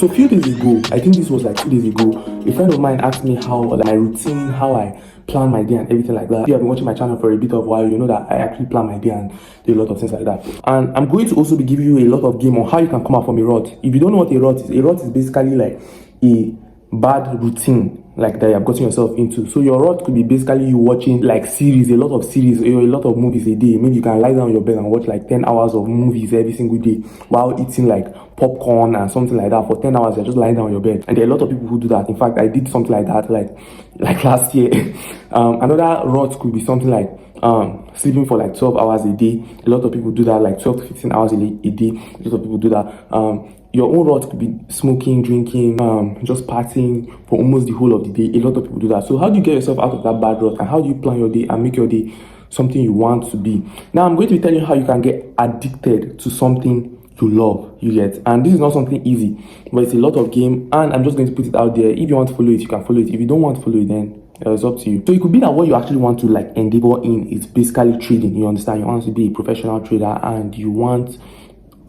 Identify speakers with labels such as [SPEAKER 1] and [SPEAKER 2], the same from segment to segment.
[SPEAKER 1] So a few days ago, I think this was like 2 days ago, a friend of mine asked me how like, my routine, how I plan my day and everything like that. If you have been watching my channel for a bit of a while, you know that I actually plan my day and do a lot of things like that. And I'm going to also be giving you a lot of game on how you can come out from a rut. If you don't know what a rut is basically like a bad routine like that you have gotten yourself into. So your rut could be basically you watching like series, a lot of series, or a lot of movies a day. Maybe you can lie down on your bed and watch like 10 hours of movies every single day while eating like popcorn and something like that for 10 hours. You're just lying down on your bed. And there are a lot of people who do that. In fact, I did something like that like last year. Another rut could be something like sleeping for like 12 hours a day. A lot of people do that, like 12 to 15 hours a day. A lot of people do that. Your own rut could be smoking, drinking, just partying for almost the whole of the day. A lot of people do that. So how do you get yourself out of that bad rut, and how do you plan your day and make your day something you want to be? Now I'm going to be telling you how you can get addicted to something you love, you get. And this is not something easy, but it's a lot of game, and I'm just going to put it out there. If you want to follow it, you can follow it. If you don't want to follow it, then it's up to you. So it could be that what you actually want to like endeavor in is basically trading. You understand? You want to be a professional trader, and you want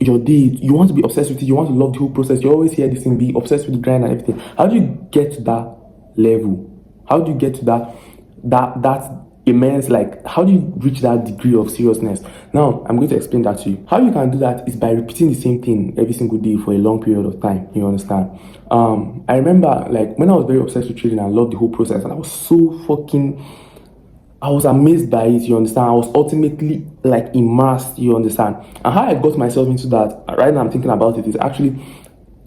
[SPEAKER 1] your day, you want to be obsessed with it, you want to love the whole process. You always hear this thing, be obsessed with the grind and everything. How do you get to that level? How do you get to that immense, like, how do you reach that degree of seriousness? Now I'm going to explain that to you. How you can do that is by repeating the same thing every single day for a long period of time. You understand? I remember like when I was very obsessed with trading, I loved the whole process, and I was amazed by it, you understand? I was ultimately like immersed, you understand? And how I got myself into that, right now I'm thinking about it, is actually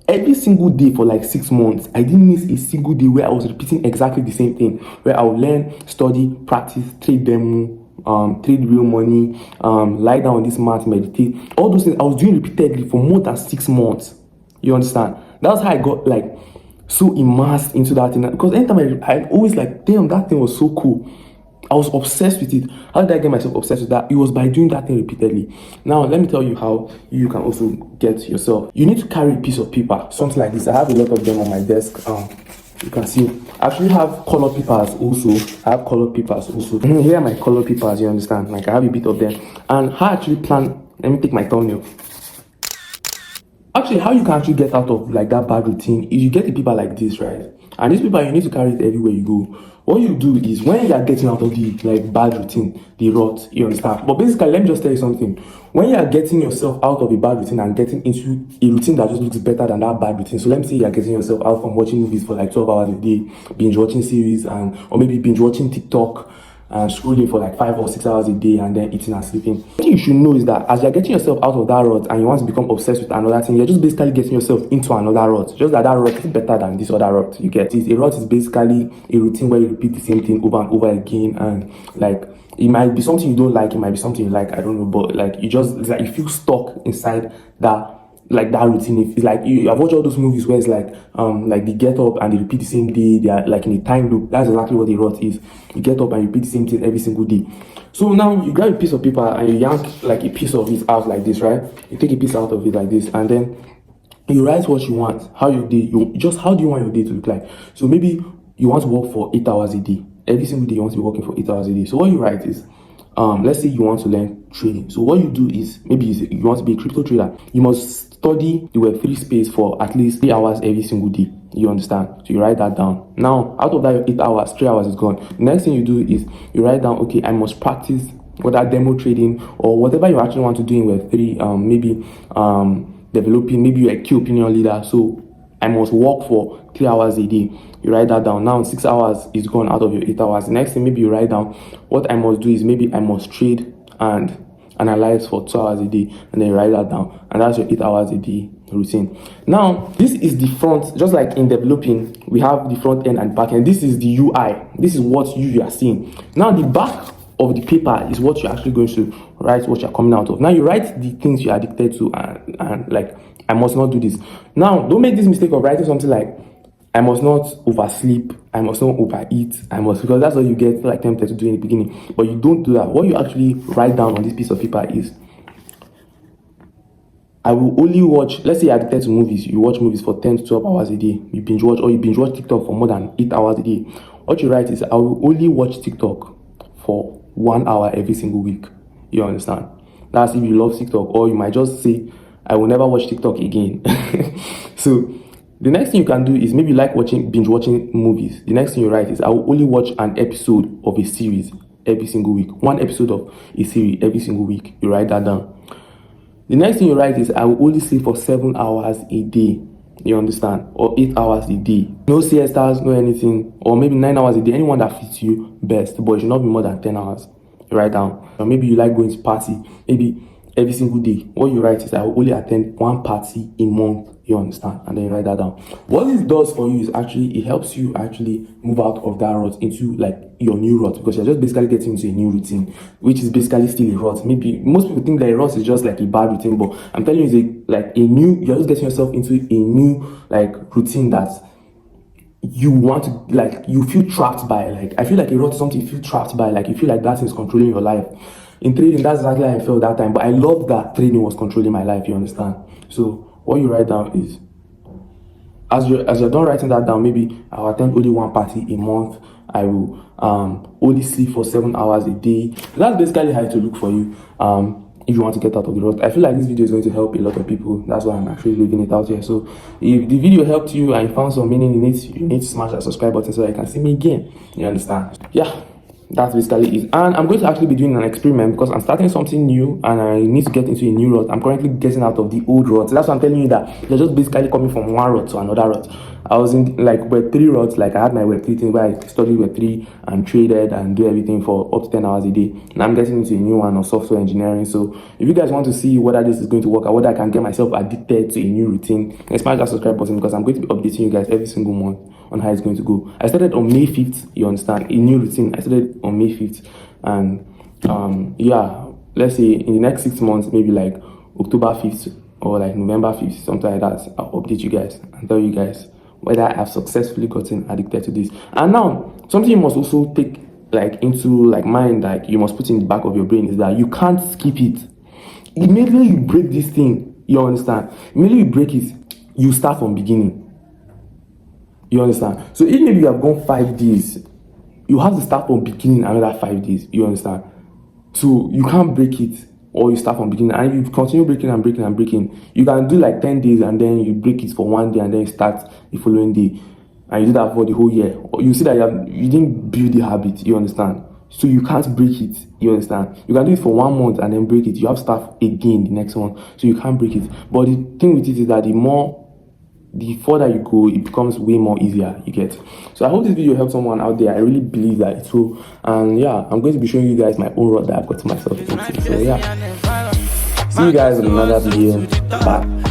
[SPEAKER 1] every single day for like 6 months, I didn't miss a single day where I was repeating exactly the same thing, where I would learn, study, practice, trade demo, trade real money, lie down on this mat, meditate, all those things I was doing repeatedly for more than 6 months, you understand? That's how I got like so immersed into that thing, because anytime I always like, damn, that thing was so cool. I was obsessed with it. How did I get myself obsessed with that? It was by doing that thing repeatedly. Now, let me tell you how you can also get yourself. You need to carry a piece of paper, something like this. I have a lot of them on my desk. You can see. I actually have color papers also. Here are my color papers, you understand? Like I have a bit of them. And how I actually plan, let me take my thumbnail. Actually, how you can actually get out of like that bad routine is you get a paper like this, right? And this paper, you need to carry it everywhere you go. What you do is when you are getting out of the like bad routine, the rut, you understand? But basically, let me just tell you something. When you are getting yourself out of a bad routine and getting into a routine that just looks better than that bad routine. So let me say you are getting yourself out from watching movies for like 12 hours a day, binge watching series, or maybe binge watching TikTok, and scrolling for like 5 or 6 hours a day, and then eating and sleeping. What you should know is that as you're getting yourself out of that rut and you want to become obsessed with another thing, you're just basically getting yourself into another rut. Just that rut is better than this other rut. You get it? A rut is basically a routine where you repeat the same thing over and over again, and like it might be something you don't like, it might be something you like, I don't know, but like it's like you feel stuck inside that routine. It's like I've watched all those movies where it's like they get up and they repeat the same day. They are like in a time loop. That's exactly what a rut is. You get up and repeat the same thing every single day. So now you grab a piece of paper and you yank like a piece of it out like this, right? You take a piece out of it like this, and then you write what you want, how your day, how do you want your day to look like? So maybe you want to work for 8 hours a day. Every single day you want to be working for 8 hours a day. So what you write is, let's say you want to learn trading. So what you do is, maybe you want to be a crypto trader. You must study the Web3 space for at least 3 hours every single day. You understand? So you write that down. Now, out of that 8 hours, 3 hours is gone. The next thing you do is you write down, okay, I must practice whether demo trading or whatever you actually want to do in Web3. Maybe developing, maybe you're a key opinion leader. So I must work for 3 hours a day. You write that down. Now 6 hours is gone out of your 8 hours. The next thing, maybe you write down what I must do is maybe I must trade and analyze for 2 hours a day, and then you write that down, and that's your 8 hours a day routine. Now this is the front. Just like in developing, we have the front end and back end. This is the UI. This is what you are seeing. Now the back of the paper is what you're actually going to write, what you're coming out of. Now you write the things you're addicted to, and like, I must not do this. Now don't make this mistake of writing something like, I must not oversleep, I must not overeat, because that's what you get like tempted to do in the beginning. But you don't do that. What you actually write down on this piece of paper is, I will only watch, let's say you're addicted to movies, you watch movies for 10 to 12 hours a day, you binge watch TikTok for more than 8 hours a day. What you write is, I will only watch TikTok for 1 hour every single week. You understand? That's if you love TikTok. Or you might just say, I will never watch TikTok again. So The next thing you can do is maybe you like binge watching movies. The next thing you write is, I will only watch an episode of a series every single week. One episode of a series every single week. You write that down. The next thing you write is, I will only sleep for 7 hours a day. You understand? Or 8 hours a day. No siestas, no anything. Or maybe 9 hours a day. Anyone that fits you best. But it should not be more than 10 hours. You write down. Or maybe you like going to party. Maybe every single day. What you write is, I will only attend one party a month. You understand? And then you write that down. What this does for you is actually, it helps you actually move out of that rut into like your new rut, because you're just basically getting into a new routine, which is basically still a rut. Maybe most people think that a rut is just like a bad routine, but I'm telling you, you're just getting yourself into a new like routine that you want to, like, you feel trapped by. Like, I feel like a rut is something you feel trapped by, like you feel like that is controlling your life. In trading, that's exactly how I felt that time, but I love that trading was controlling my life. You understand? So what you write down is, as you're done writing that down, maybe I'll attend only one party a month. I will only sleep for 7 hours a day. That's basically how to look for you. If you want to get out of the rut. I feel like this video is going to help a lot of people. That's why I'm actually leaving it out here. So if the video helped you and you found some meaning in it, you need to smash that subscribe button so that you can see me again. You understand? Yeah. That's basically it. And I'm going to actually be doing an experiment because I'm starting something new and I need to get into a new rut. I'm currently getting out of the old rut. That's why I'm telling you that they're just basically coming from one rut to another rut. I was in like Web3 ruts. Like, I had my Web3 thing where I studied Web3 and traded and do everything for up to 10 hours a day. And I'm getting into a new one of software engineering. So if you guys want to see whether this is going to work or whether I can get myself addicted to a new routine, smash that subscribe button, because I'm going to be updating you guys every single month on how it's going to go. I started on May 5th, you understand, a new routine. I started on May 5th, and yeah, let's say in the next 6 months, maybe like October 5th or like November 5th, something like that, I'll update you guys and tell you guys whether I have successfully gotten addicted to this. And now, something you must also take like into like mind, like you must put in the back of your brain, is that you can't skip it. Immediately you break this thing, you understand? Immediately you break it, you start from beginning. You understand? So if maybe you have gone 5 days, you have to start from beginning another 5 days. You understand? So you can't break it, or you start from beginning. And if you continue breaking and breaking and breaking, you can do like 10 days and then you break it for 1 day and then you start the following day. And you do that for the whole year. You see that you didn't build the habit. You understand? So you can't break it. You understand? You can do it for 1 month and then break it. You have to start again the next one. So you can't break it. But the thing with it is that the further you go, it becomes way more easier, you get. So I hope this video helped someone out there. I really believe that it will. And yeah, I'm going to be showing you guys my own rut that I've got myself into. So yeah, see you guys in another video. Bye.